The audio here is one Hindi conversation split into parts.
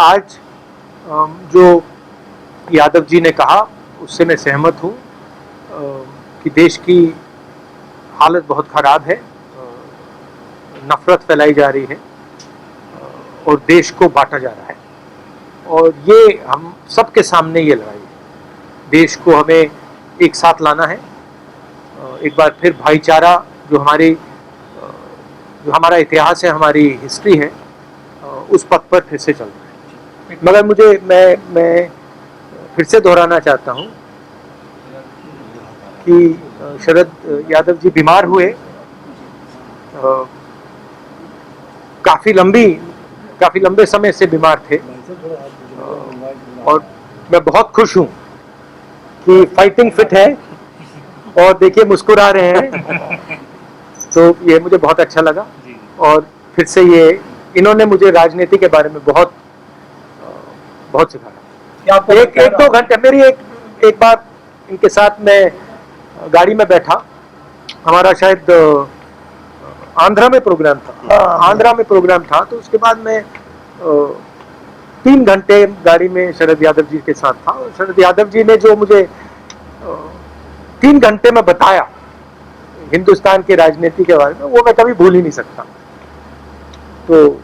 आज जो यादव जी ने कहा उससे मैं सहमत हूँ कि देश की हालत बहुत ख़राब है, नफरत फैलाई जा रही है और देश को बांटा जा रहा है। और ये हम सबके सामने ये लड़ाई है। देश को हमें एक साथ लाना है, एक बार फिर भाईचारा जो हमारा इतिहास है, हमारी हिस्ट्री है, उस पथ पर फिर से चलना है। मगर मैं फिर से दोहराना चाहता हूँ कि शरद यादव जी बीमार हुए, काफ़ी लंबे समय से बीमार थे, और मैं बहुत खुश हूँ कि फाइटिंग फिट है और देखिए मुस्कुरा रहे हैं, तो ये मुझे बहुत अच्छा लगा। और फिर से इन्होंने मुझे राजनीति के बारे में बहुत सिखाया। एक दो घंटे मेरी एक बार इनके साथ मैं गाड़ी में बैठा, हमारा शायद आंध्रा में प्रोग्राम था, तो उसके बाद मैं 3 घंटे गाड़ी में शरद यादव जी के साथ था। और शरद यादव जी ने जो मुझे 3 घंटे में बताया हिंदुस्तान की राजनीति के बारे में, वो मैं कभी भूल ही नहीं सकता। तो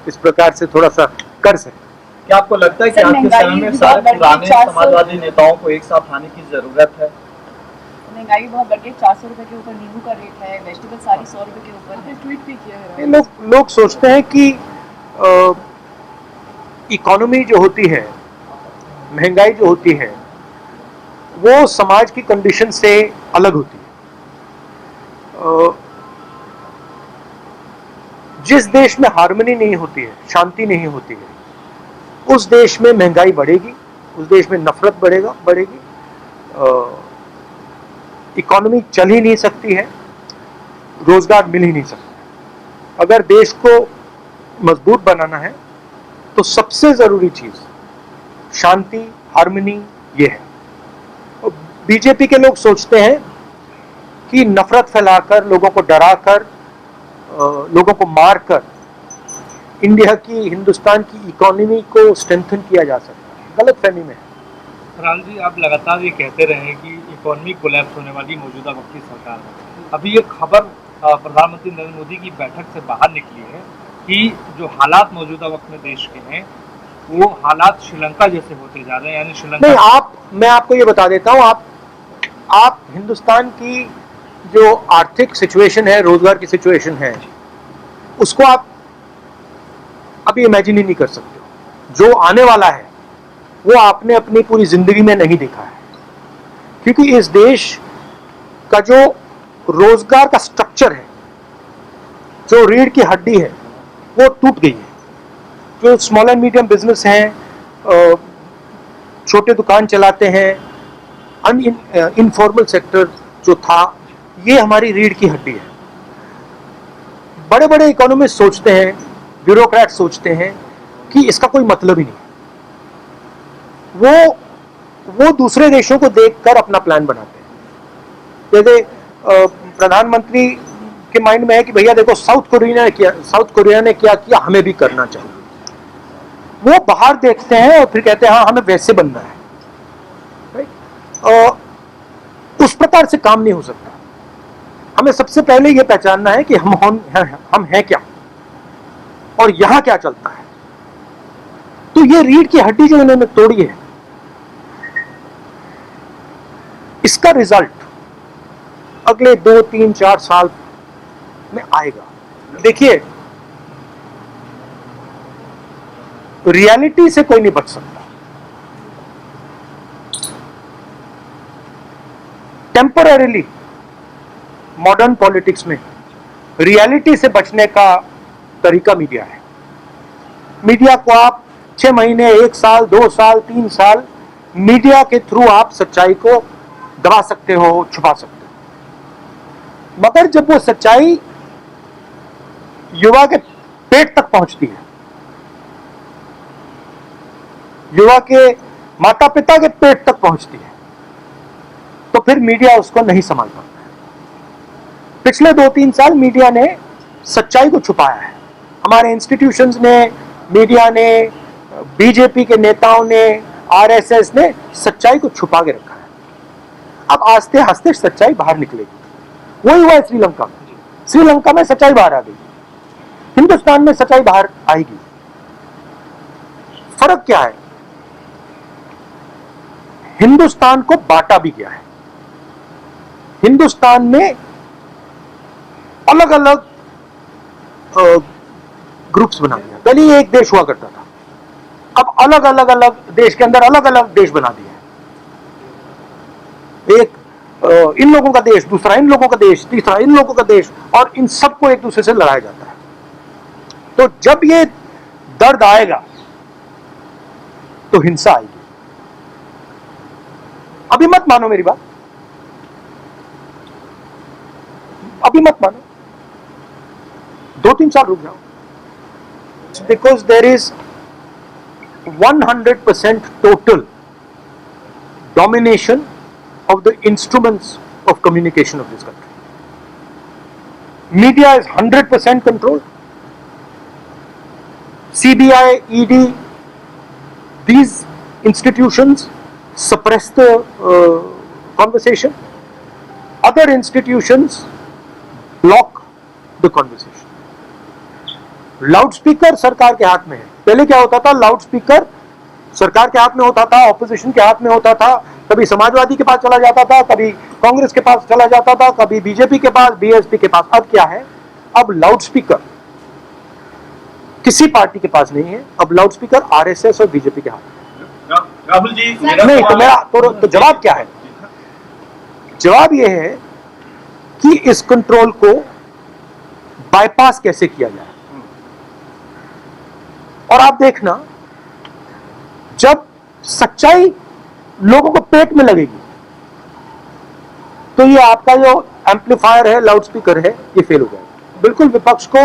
इस प्रकार से थोड़ा सा कर सकते। क्या आपको लगता है कि आज के समय में सारे पुराने समाजवादी नेताओं को एक साथ लाने की जरूरत है? महंगाई बहुत बढ़ गई, 400 रुपए के ऊपर नींबू का रेट है, वेजिटेबल सारी 100 रुपए के ऊपर है। ट्वीट भी किया है। लोग सोचते हैं कि इकोनॉमी जो होती है, महंगाई जो होती है, वो समाज की कंडीशन से अलग होती है। जिस देश में हार्मनी नहीं होती है, शांति नहीं होती है, उस देश में महंगाई बढ़ेगी, उस देश में नफरत बढ़ेगी, इकोनॉमी चल ही नहीं सकती है, रोजगार मिल ही नहीं सकता। अगर देश को मजबूत बनाना है तो सबसे जरूरी चीज शांति, हार्मनी ये है। और बीजेपी के लोग सोचते हैं कि नफरत फैलाकर, लोगों को डराकर, लोगों को मारकर हिंदुस्तान की इकोनॉमी को स्ट्रेंथन किया जा सकता है। गलत फहमी में है। राहुल जी, आप लगातार ये कहते रहे हैं कि इकोनॉमी कोलैप्स होने वाली मौजूदा वक्त की सरकार है। अभी ये खबर प्रधानमंत्री नरेंद्र मोदी की बैठक से बाहर निकली है कि जो हालात मौजूदा वक्त में देश के हैं, वो हालात श्रीलंका जैसे होते जा रहे हैं, यानी श्रीलंका नहीं। मैं आपको ये बता देता हूँ, आप हिंदुस्तान की जो आर्थिक सिचुएशन है, रोजगार की सिचुएशन है, उसको आप अभी इमेजिन ही नहीं कर सकते। जो आने वाला है वो आपने अपनी पूरी जिंदगी में नहीं देखा है, क्योंकि इस देश का जो रोजगार का स्ट्रक्चर है, जो रीढ़ की हड्डी है, वो टूट गई है। जो स्मॉल एंड मीडियम बिजनेस हैं, छोटे दुकान चलाते हैं, इनफॉर्मल सेक्टर जो था, ये हमारी रीढ़ की हड्डी है। बड़े बड़े इकोनॉमिस्ट सोचते हैं, ब्यूरोक्रेट सोचते हैं कि इसका कोई मतलब ही नहीं। वो दूसरे देशों को देखकर अपना प्लान बनाते हैं। जैसे प्रधानमंत्री के माइंड में है कि भैया देखो साउथ कोरिया ने क्या किया, हमें भी करना चाहिए। वो बाहर देखते हैं और फिर कहते हैं हाँ हमें वैसे बनना है। उस प्रकार से काम नहीं हो सकता। हमें सबसे पहले ये पहचानना है कि हम हैं क्या और यहां क्या चलता है। तो ये रीढ़ की हड्डी जो इन्होंने तोड़ी है, इसका रिजल्ट अगले 2, 3, 4 साल में आएगा। देखिए, रियलिटी से कोई नहीं बच सकता। टेम्पररीली मॉडर्न पॉलिटिक्स में रियलिटी से बचने का तरीका मीडिया है। मीडिया को आप 6 महीने, 1 साल, 2 साल, 3 साल मीडिया के थ्रू आप सच्चाई को दबा सकते हो, छुपा सकते हो। मगर जब वो सच्चाई युवा के पेट तक पहुंचती है, युवा के माता पिता के पेट तक पहुंचती है, तो फिर मीडिया उसको नहीं संभाल पाता। पिछले 2-3 साल मीडिया ने सच्चाई को छुपाया है। हमारे इंस्टीट्यूशंस ने मीडिया ने, बीजेपी के नेताओं ने, आरएसएस ने सच्चाई को छुपा के रखा है। अब आस्ते आस्ते सच्चाई बाहर निकलेगी। वही हुआ है श्रीलंका में। श्रीलंका में सच्चाई बाहर आ गई, हिंदुस्तान में सच्चाई बाहर आएगी। फर्क क्या है? हिंदुस्तान को बांटा भी गया है। हिंदुस्तान में अलग अलग ग्रुप्स बना दिया। पहले ये एक देश हुआ करता था, अब अलग अलग देश के अंदर अलग अलग देश बना दिया है। एक इन लोगों का देश, दूसरा इन लोगों का देश, तीसरा इन लोगों का देश, और इन सबको एक दूसरे से लड़ाया जाता है। तो जब ये दर्द आएगा तो हिंसा आएगी। अभी मत मानो मेरी बात, अभी मत मानो, 2-3 साल रुक जाओ। Because there is 100% total domination of the instruments of communication of this country. Media is 100% controlled. CBI, ED, these institutions suppress the conversation. Other institutions block the conversation. Loud speaker सरकार के हाथ में है। पहले क्या होता था? लाउड स्पीकर सरकार के हाथ में होता था, ऑपोजिशन के हाथ में होता था। कभी समाजवादी के पास चला जाता था, कभी कांग्रेस के पास चला जाता था, कभी बीजेपी के पास, बीएसपी के पास। अब क्या है? अब लाउड स्पीकर किसी पार्टी के पास नहीं है, अब लाउड स्पीकर आरएसएस और बीजेपी के हाथ में। राहुल जी, नहीं तो मेरा तो जवाब क्या है? जवाब यह है कि इस कंट्रोल को बाईपास कैसे किया जाए। और आप देखना, जब सच्चाई लोगों को पेट में लगेगी तो ये आपका जो एम्पलीफायर है, लाउड स्पीकर है, ये फेल हो जाएगा। बिल्कुल विपक्ष को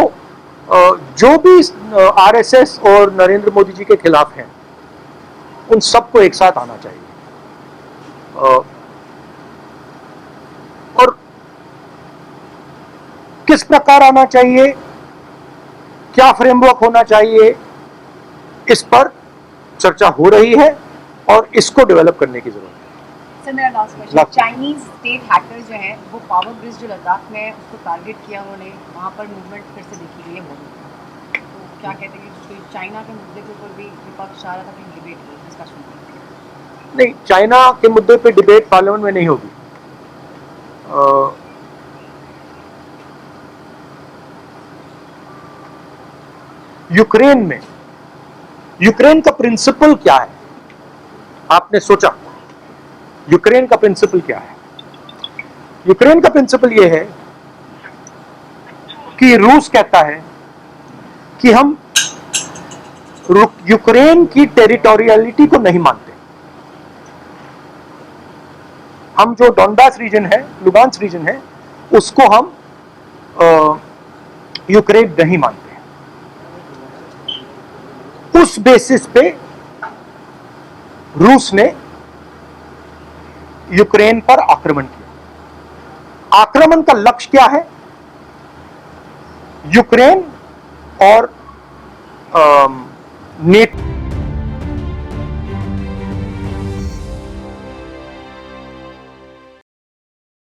जो भी आरएसएस और नरेंद्र मोदी जी के खिलाफ हैं, उन सबको एक साथ आना चाहिए। और किस प्रकार आना चाहिए, क्या फ्रेमवर्क होना चाहिए, इस पर चर्चा हो रही है और इसको डेवलप करने की जरूरत है। सर मेरा last question, Chinese state hacker जो है वो पावर ब्रिज जो लद्दाख में उसको टारगेट किया, उन्होंने वहां पर मूवमेंट फिर से देखी गई है मोदी। तो क्या कहते हैं कि चाइना के मुद्दे के ऊपर भी विपक्ष चाह रहा था कि डिबेट हो, डिस्कशन? नहीं, चाइना के मुद्दे पे डिबेट पार्लियामेंट में नहीं होगी। यूक्रेन में, यूक्रेन का प्रिंसिपल क्या है? आपने सोचा यूक्रेन का प्रिंसिपल क्या है? यूक्रेन का प्रिंसिपल यह है कि रूस कहता है कि हम यूक्रेन की टेरिटोरियलिटी को नहीं मानते। हम जो डोनबास रीजन है, लुगांस्क रीजन है, उसको हम यूक्रेन नहीं मानते। उस बेसिस पे रूस ने यूक्रेन पर आक्रमण किया। आक्रमण का लक्ष्य क्या है? यूक्रेन और नेटो